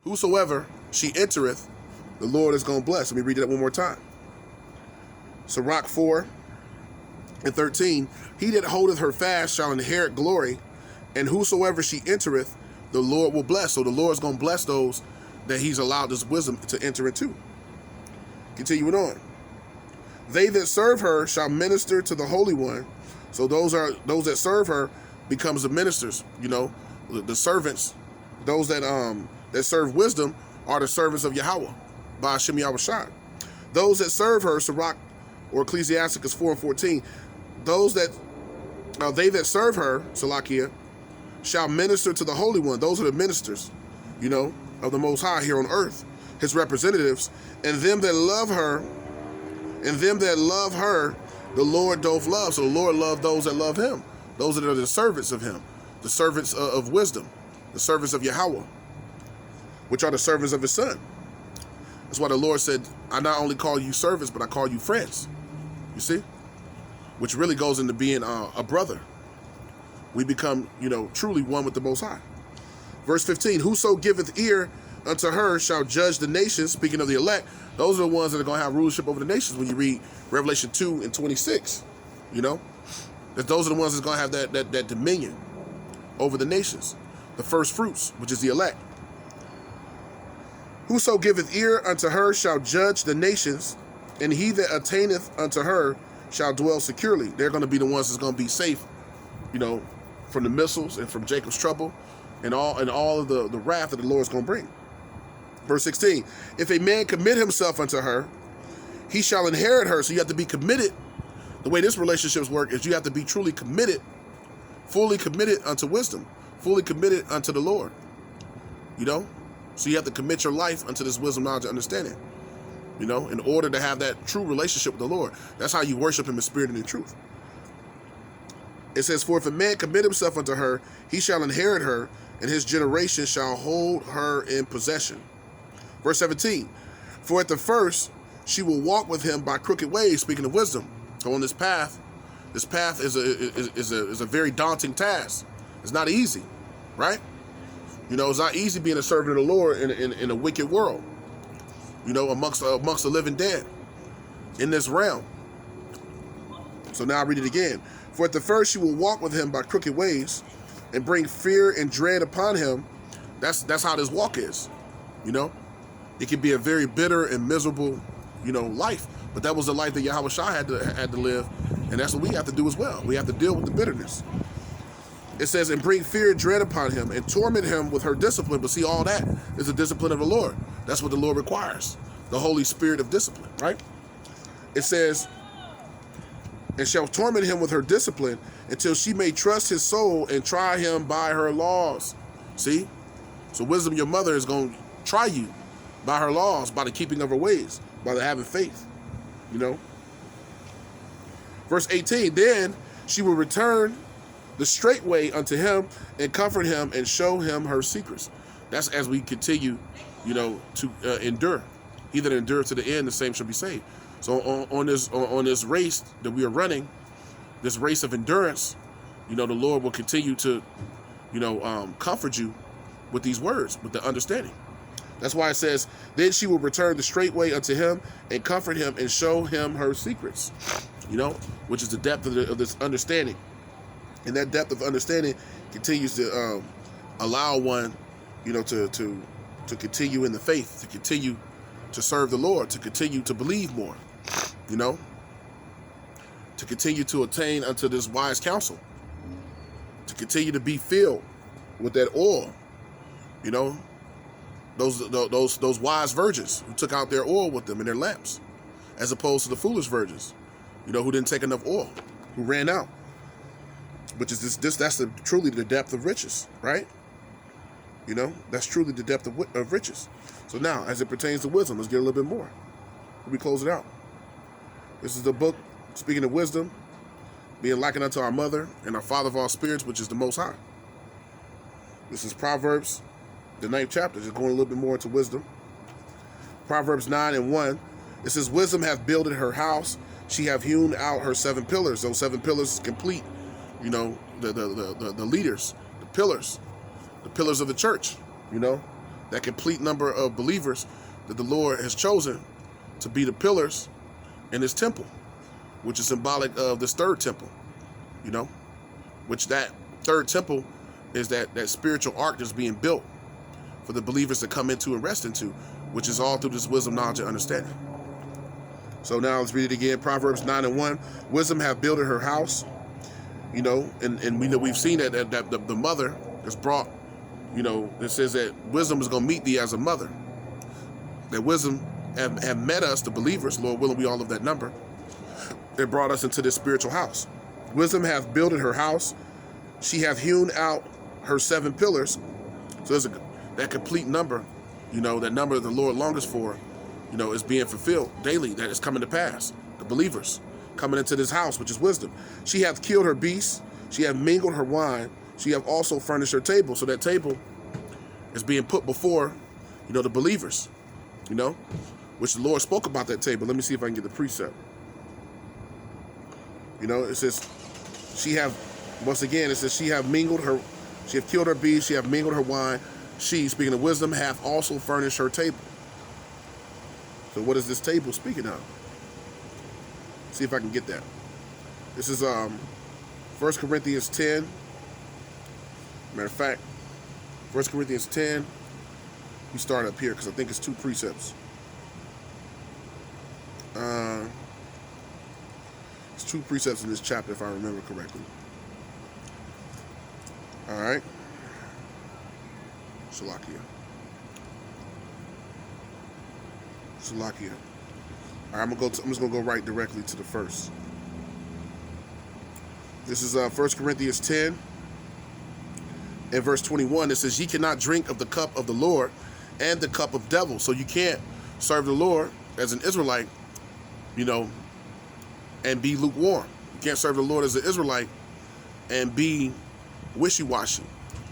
Whosoever she entereth, the Lord is going to bless. Let me read that one more time. Sirach 4:13. He that holdeth her fast shall inherit glory, and whosoever she entereth, the Lord will bless. So the Lord is going to bless those that he's allowed this wisdom to enter into. Continuing on. They that serve her shall minister to the Holy One. So those that serve her becomes the ministers, the servants. Those that serve wisdom are the servants of Yahweh, by Hashem Yahushua. Those that serve her, Sirach or Ecclesiasticus 4:14, they that serve her, Salakia, shall minister to the Holy One. Those are the ministers, of the Most High here on earth, his representatives, and them that love her, the Lord doth love. So the Lord loved those that love him, those that are the servants of him, the servants of wisdom, the servants of Yahweh, which are the servants of his son. That's why the Lord said, I not only call you servants, but I call you friends. You see? Which really goes into being a brother. We become, truly one with the Most High. Verse 15, whoso giveth ear unto her shall judge the nations. Speaking of the elect, those are the ones that are going to have rulership over the nations when you read Revelation 2:26. That those are the ones that's going to have that dominion over the nations. The first fruits, which is the elect. Whoso giveth ear unto her shall judge the nations, and he that attaineth unto her shall dwell securely. They're going to be the ones that's going to be safe, from the missiles and from Jacob's trouble and all of the wrath that the Lord is going to bring. Verse 16, if a man commit himself unto her, he shall inherit her. So you have to be committed. The way this relationships work is you have to be truly committed, fully committed unto wisdom, fully committed unto the Lord. So you have to commit your life unto this wisdom, knowledge, and understanding, in order to have that true relationship with the Lord. That's how you worship him in spirit and in truth. It says, for if a man commit himself unto her, he shall inherit her, and his generation shall hold her in possession. Verse 17, for at the first she will walk with him by crooked ways, speaking of wisdom. So on this path is a very daunting task. It's not easy, right? It's not easy being a servant of the Lord in a wicked world, amongst the living dead in this realm. So now I read it again. For at the first she will walk with him by crooked ways and bring fear and dread upon him. That's how this walk is, It can be a very bitter and miserable, life. But that was the life that Yahweh Shai had to live, and that's what we have to do as well. We have to deal with the bitterness. It says, and bring fear and dread upon him, and torment him with her discipline. But see, all that is the discipline of the Lord. That's what the Lord requires, the Holy Spirit of discipline, right? It says, and shall torment him with her discipline until she may trust his soul and try him by her laws. See? So wisdom, your mother, is going to try you by her laws, by the keeping of her ways, by the having faith, Verse 18, then she will return the straight way unto him and comfort him and show him her secrets. That's as we continue, to endure. He that endures to the end, the same shall be saved. So on this race that we are running, this race of endurance, the Lord will continue to, comfort you with these words, with the understanding. That's why it says, then she will return the straight way unto him and comfort him and show him her secrets, which is the depth of this understanding. And that depth of understanding continues to allow one, to continue in the faith, to continue to serve the Lord, to continue to believe more, to continue to attain unto this wise counsel, to continue to be filled with that oil, those wise virgins who took out their oil with them in their lamps, as opposed to the foolish virgins, who didn't take enough oil, who ran out. Which is that's truly the depth of riches, right? That's truly the depth of riches. So now, as it pertains to wisdom, let's get a little bit more. We close it out. This is the book, speaking of wisdom, being likened unto our mother and our father of all spirits, which is the Most High. This is Proverbs, the 9th chapter, just going a little bit more into wisdom. Proverbs 9:1, it says, wisdom hath builded her house, she hath hewn out her 7 pillars. Those 7 pillars complete, the leaders, the pillars of the church, that complete number of believers that the Lord has chosen to be the pillars in his temple, which is symbolic of this third temple, you know, which that third temple is that spiritual ark that's being built for the believers to come into and rest into, which is all through this wisdom, knowledge, and understanding. So now let's read it again. Proverbs 9:1. Wisdom have builded her house. You know, and we know we've seen that the mother is brought, you know, it says that wisdom is going to meet thee as a mother. That wisdom have met us, the believers, Lord willing, we all of that number. It brought us into this spiritual house. Wisdom hath builded her house. She hath hewn out her 7 pillars. So there's that complete number, you know, that number that the Lord longest for, you know, is being fulfilled daily, that is coming to pass. The believers coming into this house, which is wisdom. She hath killed her beasts. She hath mingled her wine. She hath also furnished her table. So that table is being put before, you know, the believers, you know, which the Lord spoke about that table. Let me see if I can get the precept. You know, it says, she have, once again, it says, she have killed her beasts. She hath mingled her wine. She, speaking of wisdom, hath also furnished her table. So what is this table speaking of? See if I can get that. This is 1 Corinthians 10. Matter of fact, 1 Corinthians 10. We start up here because I think it's 2 precepts. It's 2 precepts in this chapter, if I remember correctly. All right. Salakia. All right, I'm just gonna go right directly to the first. This is 1 Corinthians 10 and verse 21. It says, ye cannot drink of the cup of the Lord and the cup of devils. So you can't serve the Lord as an Israelite, you know, and be lukewarm. You can't serve the Lord as an Israelite and be wishy-washy,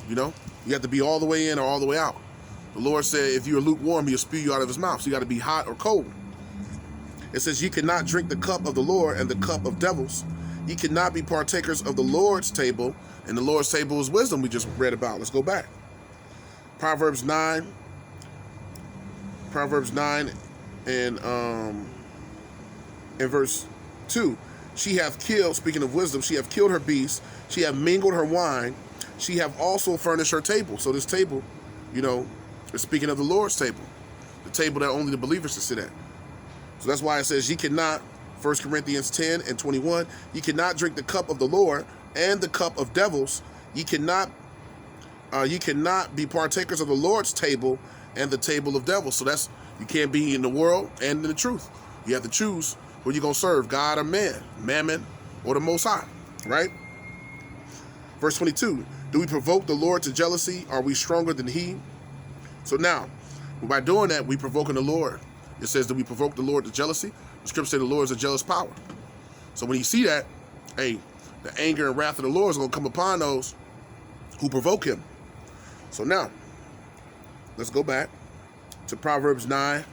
you know. You have to be all the way in or all the way out. The Lord said, if you're lukewarm, he'll spew you out of his mouth. So you got to be hot or cold. It says, ye cannot drink the cup of the Lord and the cup of devils. Ye cannot be partakers of the Lord's table. And the Lord's table is wisdom we just read about. Let's go back. Proverbs 9 and verse 2. She hath killed, speaking of wisdom, she hath killed her beasts. She hath mingled her wine. She hath also furnished her table. So this table, you know, is speaking of the Lord's table. The table that only the believers can sit at. So that's why it says, ye cannot, 1 Corinthians 10 and 21, ye cannot drink the cup of the Lord and the cup of devils. Ye cannot be partakers of the Lord's table and the table of devils. So that's, you can't be in the world and in the truth. You have to choose who you're going to serve, God or man, mammon or the Most High, right? Verse 22, do we provoke the Lord to jealousy? Are we stronger than he? So now, by doing that, we provoking the Lord. It says that we provoke the Lord to jealousy. The scripture says the Lord is a jealous power. So when you see that, hey, the anger and wrath of the Lord is going to come upon those who provoke him. So now, let's go back to Proverbs 9.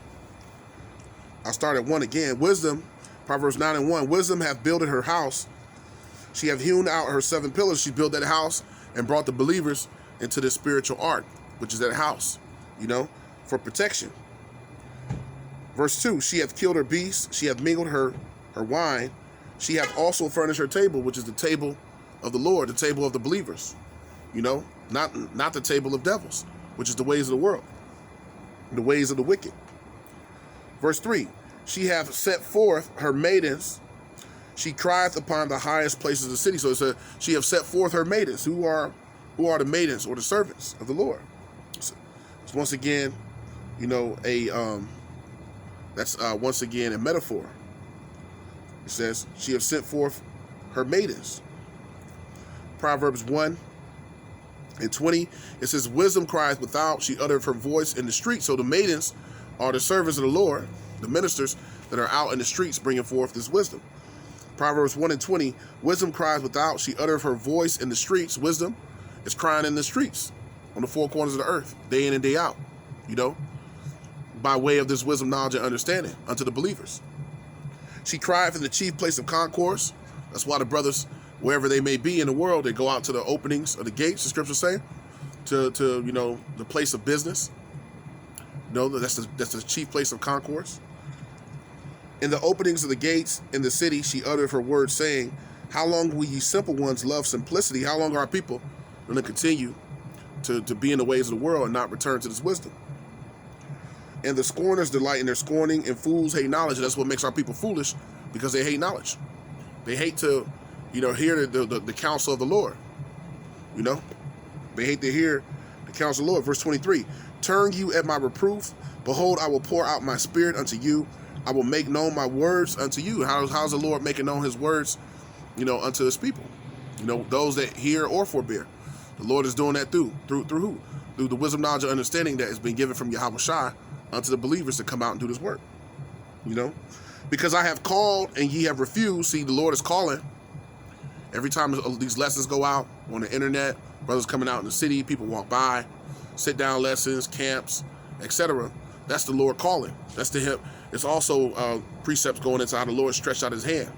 I'll start at 1 again. Wisdom, Proverbs 9 and 1. Wisdom hath builded her house. She hath hewn out her 7 pillars. She built that house and brought the believers into the spiritual ark, which is that house, you know, for protection. Verse 2, she hath killed her beasts. She hath mingled her wine. She hath also furnished her table, which is the table of the Lord, the table of the believers, you know, not the table of devils, which is the ways of the world, the ways of the wicked. Verse 3, she hath set forth her maidens. She crieth upon the highest places of the city. So it says, she hath set forth her maidens. Who are the maidens or the servants of the Lord? So once again, you know, that's once again a metaphor. It says, she hath sent forth her maidens. Proverbs 1 and 20, it says, wisdom crieth without, she uttereth her voice in the street. So the maidens are the servants of the Lord, the ministers that are out in the streets bringing forth this wisdom. Proverbs 1 and 20, wisdom cries without, she uttereth her voice in the streets. Wisdom is crying in the streets, on the 4 corners of the earth, day in and day out, you know, by way of this wisdom, knowledge, and understanding unto the believers. She crieth in the chief place of concourse. That's why the brothers, wherever they may be in the world, they go out to the openings of the gates, the scriptures say, to you know, the place of business, You know, that's the chief place of concourse. In the openings of the gates in the city, she uttered her words, saying, how long will ye simple ones love simplicity? How long are our people going to continue to be in the ways of the world and not return to this wisdom? And the scorners delight in their scorning, and fools hate knowledge. And that's what makes our people foolish, because they hate knowledge. They hate to, hear the counsel of the Lord. They hate to hear the counsel of the Lord. Verse 23, turn you at my reproof. Behold, I will pour out my spirit unto you. I will make known my words unto you. How's the Lord making known his words, unto his people? Those that hear or forbear. The Lord is doing that through who? Through the wisdom, knowledge, and understanding that has been given from Yahweh Shai unto the believers to come out and do this work. Because I have called and ye have refused. See, the Lord is calling. Every time these lessons go out on the internet, brothers coming out in the city, people walk by, sit down lessons, camps, etc. That's the Lord calling. That's the him. It's also precepts going into how the Lord stretched out his hand.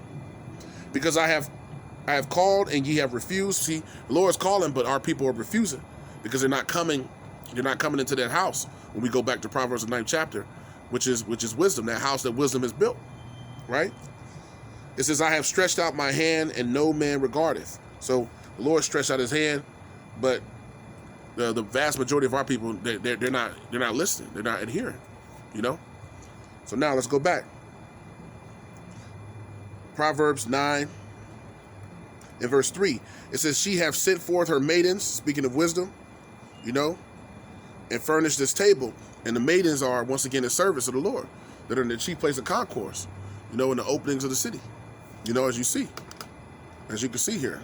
Because I have called and ye have refused. See, the Lord's calling, but our people are refusing because they're not coming into that house. When we go back to Proverbs, the 9th chapter, which is wisdom, that house that wisdom is built, right? It says, I have stretched out my hand and no man regardeth. So the Lord stretched out his hand, but the vast majority of our people, they're not listening. They're not adhering, So now let's go back. Proverbs 9 and verse 3. It says, she hath sent forth her maidens, speaking of wisdom, and furnished this table. And the maidens are, once again, in service of the Lord, that are in the chief place of concourse, in the openings of the city, as you can see here,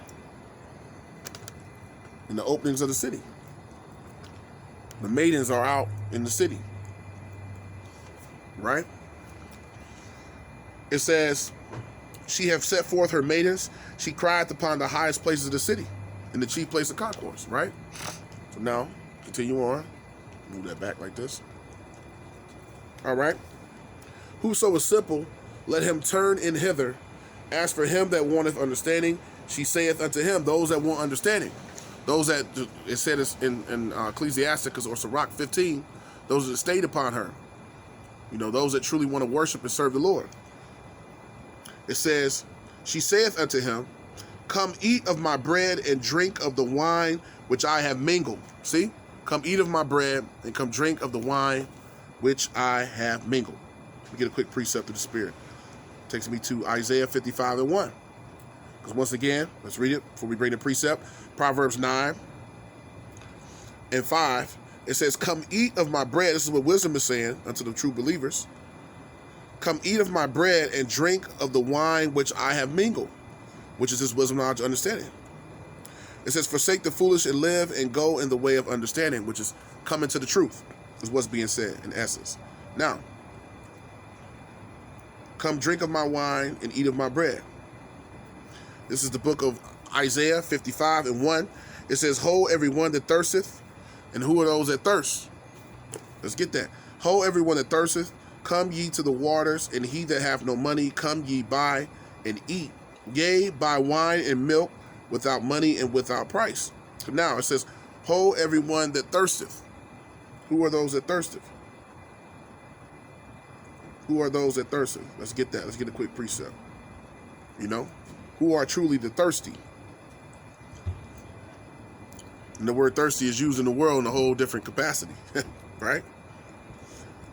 in the openings of the city. The maidens are out in the city, right? It says, she hath set forth her maidens, she cried upon the highest places of the city, in the chief place of concourse, right? So now, continue on. Move that back like this. All right. Whoso is simple, let him turn in hither. As for him that wanteth understanding, she saith unto him, those that want understanding. Those that, it said in Ecclesiasticus or Sirach 15, those that stayed upon her. Those that truly want to worship and serve the Lord. It says, she saith unto him, come eat of my bread and drink of the wine which I have mingled. See? Come eat of my bread and come drink of the wine which I have mingled. Let me get a quick precept of the Spirit. Takes me to Isaiah 55 and 1. Because once again, let's read it before we bring the precept. Proverbs 9 and 5. It says, come eat of my bread. This is what wisdom is saying unto the true believers. Come eat of my bread and drink of the wine which I have mingled, which is his wisdom, knowledge, understanding. It says, forsake the foolish and live and go in the way of understanding, which is coming to the truth, is what's being said in essence. Now, come drink of my wine and eat of my bread. This is the book of Isaiah 55 and 1. It says, ho, everyone that thirsteth. And who are those that thirst? Let's get that. Ho, everyone that thirsteth, come ye to the waters, and he that hath no money, come ye buy and eat. Yea, buy wine and milk without money and without price. So now it says, ho, everyone that thirsteth. Who are those that thirsteth? Who are those that thirsteth? Let's get that. Let's get a quick precept. Who are truly the thirsty? And the word thirsty is used in the world in a whole different capacity, right?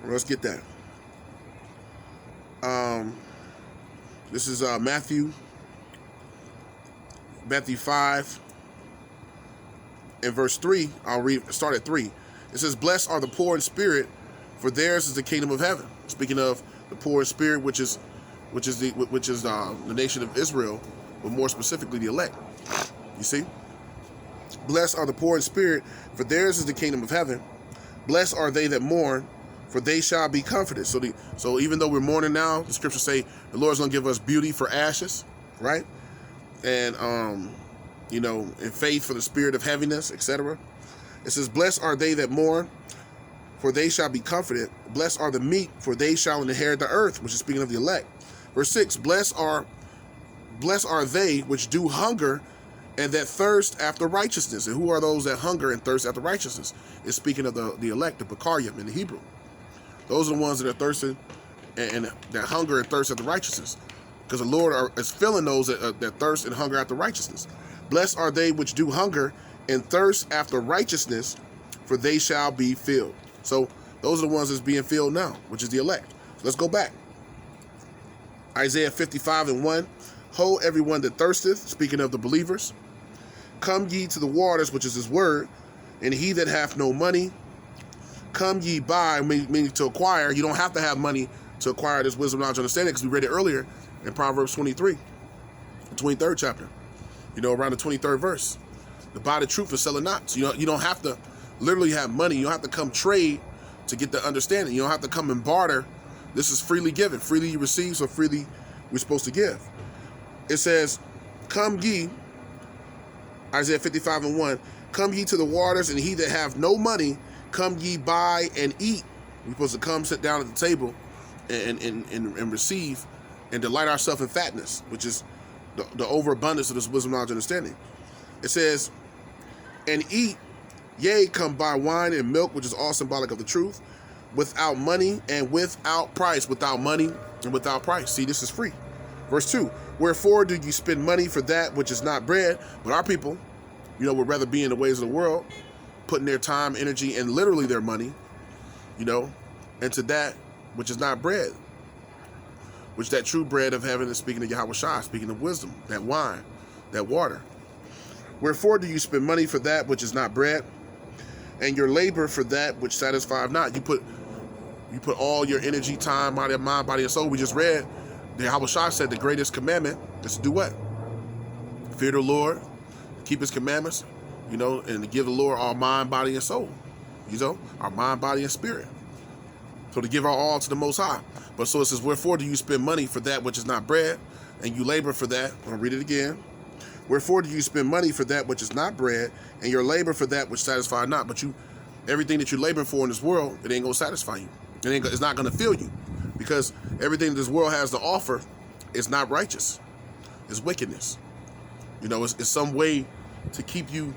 Well, let's get that. This is Matthew 5 and verse 3. I'll start at 3. It says, blessed are the poor in spirit, for theirs is the kingdom of heaven. Speaking of the poor in spirit, which is the nation of Israel, but more specifically the elect. You see? Blessed are the poor in spirit, for theirs is the kingdom of heaven. Blessed are they that mourn, for they shall be comforted. So even though we're mourning now, the scriptures say the Lord's going to give us beauty for ashes, right? And in faith for the spirit of heaviness, etc. It says, blessed are they that mourn, for they shall be comforted. Blessed are the meek, for they shall inherit the earth, which is speaking of the elect. Verse 6, blessed are they which do hunger and that thirst after righteousness. And who are those that hunger and thirst after righteousness? It's speaking of the elect, the Bakarim in the Hebrew. Those are the ones that are thirsting and that hunger and thirst after righteousness. Because the Lord is filling those that thirst and hunger after righteousness. Blessed are they which do hunger and thirst after righteousness, for they shall be filled. So those are the ones that's being filled now, which is the elect. So let's go back. Isaiah 55:1. Ho, everyone that thirsteth, speaking of the believers, come ye to the waters, which is his word, and he that hath no money, come ye buy, meaning to acquire. You don't have to have money to acquire this wisdom, knowledge, understanding, because we read it earlier in Proverbs 23, the 23rd chapter, around the 23rd verse. To buy the truth and sell it not. So you don't have to literally have money. You don't have to come trade to get the understanding. You don't have to come and barter. This is freely given. Freely you receive, so freely we're supposed to give. It says, come ye, Isaiah 55:1, come ye to the waters, and he that have no money, come ye buy and eat. We're supposed to come sit down at the table and receive and delight ourselves in fatness, which is the overabundance of this wisdom, knowledge, and understanding. It says, and eat, yea, come buy wine and milk, which is all symbolic of the truth, without money and without price. Without money and without price. See, this is free. Verse 2, wherefore do you spend money for that which is not bread? But our people, would rather be in the ways of the world, putting their time, energy, and literally their money, into that which is not bread, which that true bread of heaven is speaking of Yahweh Shai, speaking of wisdom, that wine, that water. Wherefore do you spend money for that which is not bread, and your labor for that which satisfieth not? You put all your energy, time, mind, body, and soul. We just read, the Yahweh Shai said the greatest commandment is to do what? Fear the Lord, keep his commandments, and to give the Lord our mind, body, and soul. Our mind, body, and spirit. So to give our all to the Most High. But so it says, wherefore do you spend money for that which is not bread, and you labor for that? I'll read it again. Wherefore do you spend money for that which is not bread, and your labor for that which satisfies not? But everything that you labor for in this world, it ain't gonna satisfy you. It's not gonna fill you, because everything this world has to offer is not righteous. It's wickedness. It's some way to keep you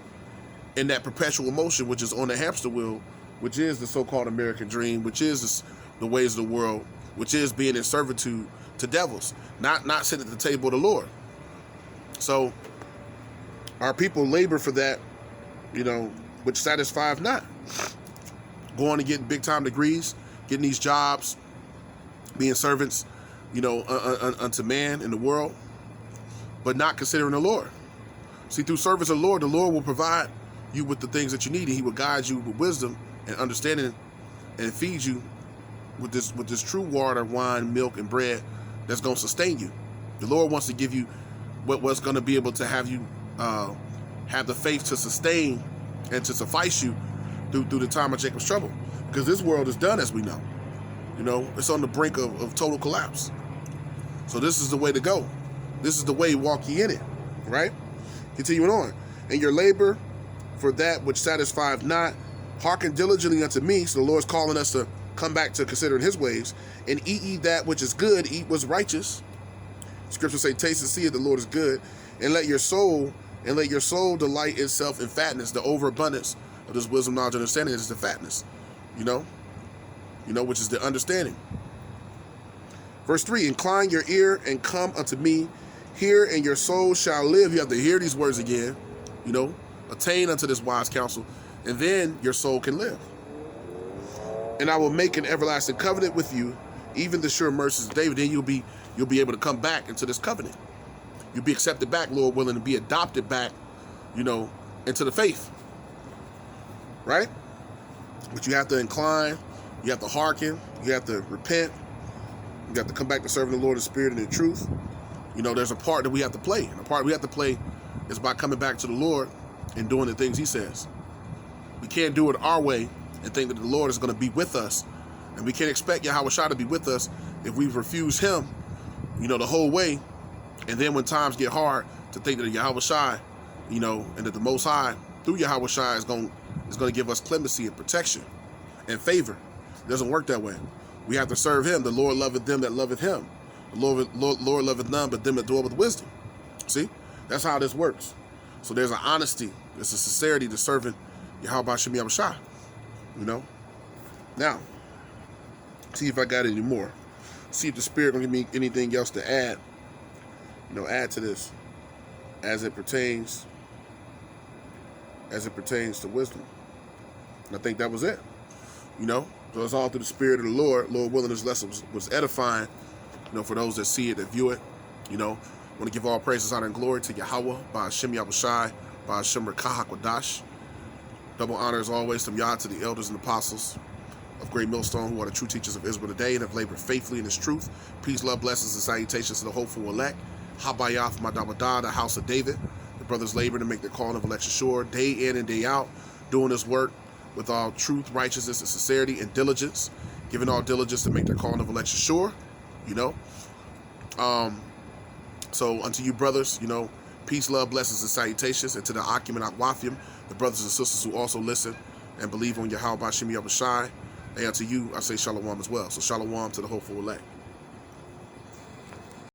in that perpetual motion, which is on the hamster wheel, which is the so-called American dream, which is the ways of the world, which is being in servitude to devils, not sitting at the table of the Lord. So our people labor for that, which satisfieth not. Going to get big time degrees, getting these jobs, being servants, unto man in the world, but not considering the Lord. See, through service of the Lord will provide you with the things that you need, and he will guide you with wisdom and understanding and feed you with this true water, wine, milk, and bread that's going to sustain you. The Lord wants to give you what's going to be able to have you have the faith to sustain and to suffice you through the time of Jacob's trouble. Because this world is done, as we know. It's on the brink of total collapse. So this is the way to go. This is the way, walk ye in it, right? Continuing on. And your labor for that which satisfieth not, hearken diligently unto me. So the Lord's calling us to come back to considering his ways. And eat ye that which is good, eat what's righteous. Scriptures say, taste and see that the Lord is good. And let your soul delight itself in fatness. The overabundance of this wisdom, knowledge, and understanding is the fatness. Which is the understanding. Verse 3, incline your ear and come unto me. Hear, and your soul shall live. You have to hear these words again. Attain unto this wise counsel, and then your soul can live. And I will make an everlasting covenant with you, even the sure mercies of David. Then you'll be able to come back into this covenant. You'll be accepted back, Lord willing, to be adopted back, into the faith. Right? But you have to incline, you have to hearken, you have to repent, you have to come back to serving the Lord in spirit and in truth. There's a part that we have to play. And the part we have to play is by coming back to the Lord and doing the things he says. We can't do it our way and think that the Lord is going to be with us. And we can't expect Yahweh Shai to be with us if we refuse him, the whole way. And then when times get hard, to think that Yahweh Shai, and that the Most High, through Yahweh Shai, is going to give us clemency and protection and favor. It doesn't work that way. We have to serve him. The Lord loveth them that loveth him. The Lord loveth none but them that dwell with wisdom. See? That's how this works. So there's an honesty, there's a sincerity to serving Yahweh Shem Yahweh Shai. Now, See if I got any more. See if the Spirit will give me anything else to add. Add to this as it pertains to wisdom. And I think that was it. So it's all through the Spirit of the Lord. Lord willing, this lesson was edifying, for those that see it, that view it. Want to give all praises, honor, and glory to Yahweh, by Hashem Yahushai, by Hashem Rekah HaKodash. Double honor as always from Yah to the elders and apostles of Great Millstone, who are the true teachers of Israel today and have labored faithfully in His truth. Peace, love, blessings, and salutations to the hopeful elect. Habayath Madawada, the house of David. The brothers labor to make their calling of election sure, day in and day out, doing this work with all truth, righteousness, and sincerity and diligence, giving all diligence to make their calling of election sure. So unto you brothers, peace, love, blessings, and salutations, and to the Akim and Akwafim, the brothers and sisters who also listen and believe on Yahweh Bashim Yahushai, and unto you I say shalom as well. So shalom to the hopeful elect.